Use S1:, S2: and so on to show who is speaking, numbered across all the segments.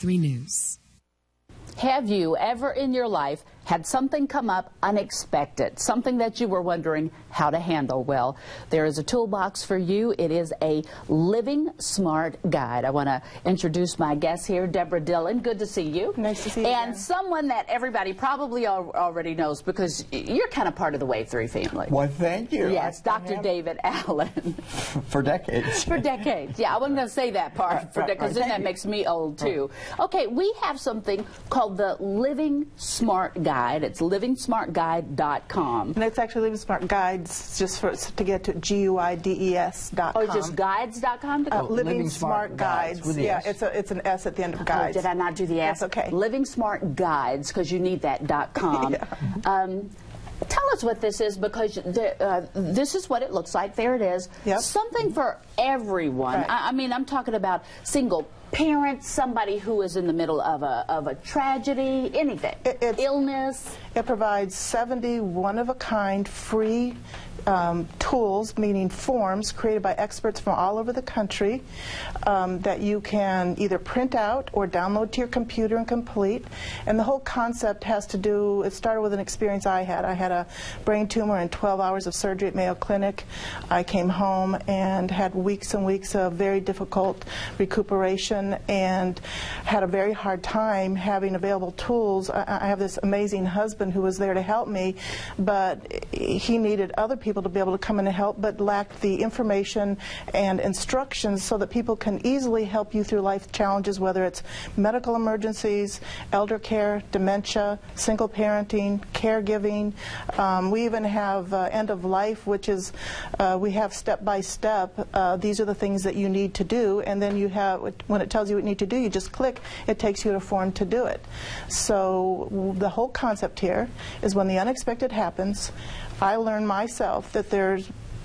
S1: 3 News.
S2: Have you ever in your life had something come up unexpected, something that you were wondering how to handle? Well, there is a toolbox for you. It is a Living Smart Guide. I want to introduce my guest here, Deborah Dillon. Good to see you.
S3: Nice to see you.
S2: And
S3: again.
S2: Someone that everybody probably already knows because you're kind of part of the Wave 3 family.
S4: Well, thank you.
S2: Yes, Dr. David Allen.
S4: For decades.
S2: For decades. Yeah, I wasn't going to say that part because then that makes me old too. Okay, we have something called the Living Smart Guide. It's livingsmartguide.com.
S3: And it's actually Living Smart Guides, just to get to GUIDES.com.
S2: Oh, just guides.com?
S3: Living Smart Guides.
S4: With the
S3: yeah,
S4: S.
S3: it's an S at the end of guides.
S2: Oh, did I not do the S?
S3: That's okay.
S2: Living Smart Guides, because you need that .com.
S3: Yeah.
S2: Tell us what this is, because this is what it looks like. There it is.
S3: Yep.
S2: Something for everyone.
S3: Right.
S2: I mean, I'm talking about single parents, somebody who is in the middle of a tragedy, anything, illness.
S3: It provides 70 one-of-a-kind free tools, meaning forms created by experts from all over the country that you can either print out or download to your computer and complete. And the whole concept has to do, it started with an experience I had. I had a brain tumor and 12 hours of surgery at Mayo Clinic. I came home and had weeks and weeks of very difficult recuperation and had a very hard time having available tools. I have this amazing husband who was there to help me, but he needed other people to be able to come in and help, but lacked the information and instructions so that people can easily help you through life challenges, whether it's medical emergencies, elder care, dementia, single parenting, caregiving. We even have end of life, which is we have step by step. These are the things that you need to do, and then you have, when it tells you what you need to do, you just click. It takes you to a form to do it. So the whole concept here is when the unexpected happens, I learned myself that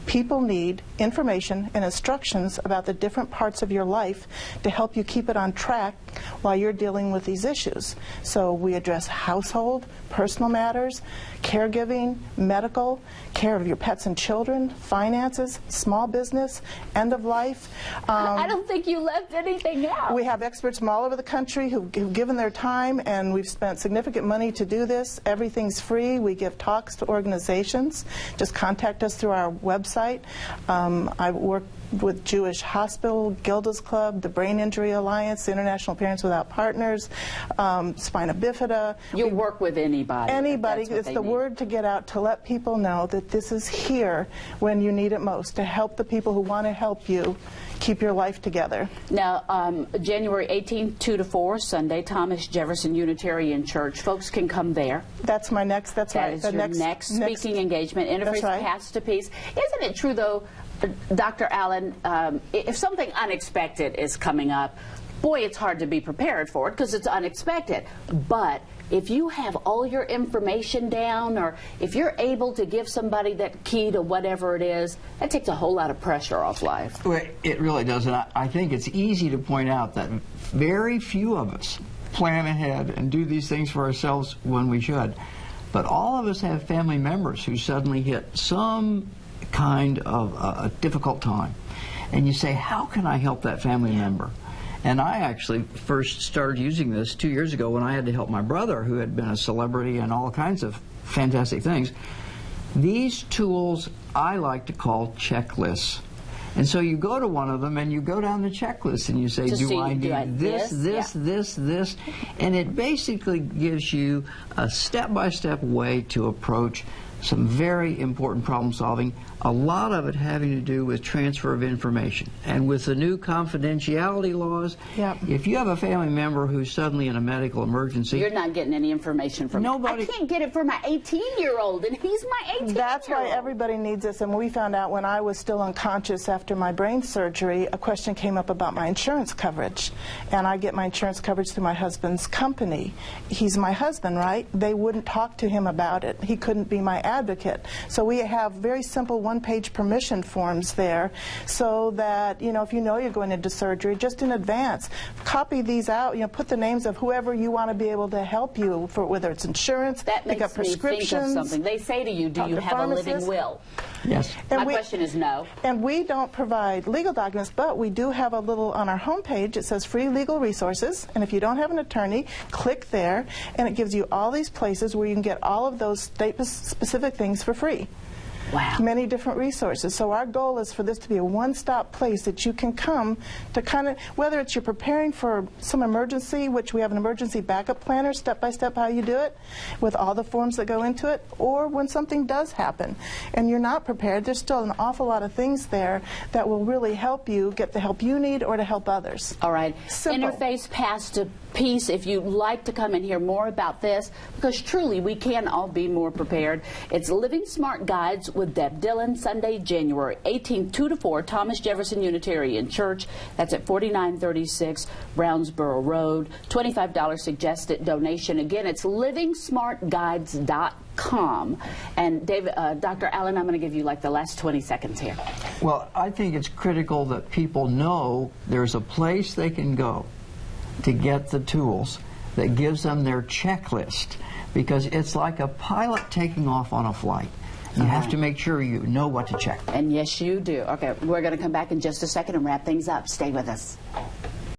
S3: people need information and instructions about the different parts of your life to help you keep it on track while you're dealing with these issues. So we address household, personal matters, caregiving, medical, care of your pets and children, finances, small business, end of life.
S2: I don't think you left anything out.
S3: We have experts from all over the country who've given their time, and we've spent significant money to do this. Everything's free. We give talks to organizations. Just contact us through our website. I work with Jewish Hospital, Gilda's Club, the Brain Injury Alliance, the International Parents Without Partners, Spina Bifida.
S2: You work with anybody.
S3: Anybody. It's the word to get out to let people know that this is here when you need it most, to help the people who want to help you keep your life together.
S2: Now, January 18th, 2 to 4, Sunday, Thomas Jefferson Unitarian Church. Folks can come there.
S3: That's my next, that's
S2: that
S3: right.
S2: Is your next speaking engagement. Interfaith
S3: right.
S2: Paths to Peace. Isn't it true, though, Dr. Allen, if something unexpected is coming up, boy, it's hard to be prepared for it because it's unexpected. But if you have all your information down, or if you're able to give somebody that key to whatever it is, that takes a whole lot of pressure off life.
S4: Well, it really does, and I think it's easy to point out that very few of us plan ahead and do these things for ourselves when we should. But all of us have family members who suddenly hit some kind of a difficult time. And you say, how can I help that family member? And I actually first started using this 2 years ago when I had to help my brother, who had been a celebrity and all kinds of fantastic things. These tools I like to call checklists. And so you go to one of them and you go down the checklist and you say, do I need this? And it basically gives you a step-by-step way to approach some very important problem solving, a lot of it having to do with transfer of information. And with the new confidentiality laws, if you have a family member who's suddenly in a medical emergency,
S2: you're not getting any information from
S4: nobody.
S2: I can't get it from my 18-year-old, and he's my 18-year-old.
S3: That's why everybody needs this. And we found out when I was still unconscious after my brain surgery, a question came up about my insurance coverage. And I get my insurance coverage through my husband's company. He's my husband, right? They wouldn't talk to him about it. He couldn't be my advocate. So we have very simple one-page permission forms there, so that, you know, if you know you're going into surgery, just in advance, copy these out, you know, put the names of whoever you want to be able to help you, for whether it's insurance,
S2: that
S3: pick up prescriptions.
S2: That makes me think of something. They say to you, do you have a living will?
S4: Yes.
S3: And
S2: My question is no.
S3: And we don't provide legal documents, but we do have a little on our homepage. It says free legal resources. And if you don't have an attorney, click there, and it gives you all these places where you can get all of those state-specific things for free.
S2: Wow.
S3: Many different resources. So our goal is for this to be a one-stop place that you can come to kind of, whether it's you're preparing for some emergency, which we have an emergency backup planner, step-by-step how you do it, with all the forms that go into it, or when something does happen and you're not prepared, there's still an awful lot of things there that will really help you get the help you need or to help others.
S2: All right.
S3: Simple.
S2: Interface Pass to Peace, if you'd like to come and hear more about this, because truly we can all be more prepared. It's Living Smart Guides with Deb Dillon, Sunday, January 18th, 2 to 4, Thomas Jefferson Unitarian Church. That's at 4936 Brownsboro Road. $25 suggested donation. Again, it's livingsmartguides.com. And David, Dr. Allen, I'm going to give you like the last 20 seconds here.
S4: Well, I think it's critical that people know there's a place they can go to get the tools that gives them their checklist, because it's like a pilot taking off on a flight. You have to make sure you know what to check.
S2: And yes, you do. Okay, we're going to come back in just a second and wrap things up. Stay with us.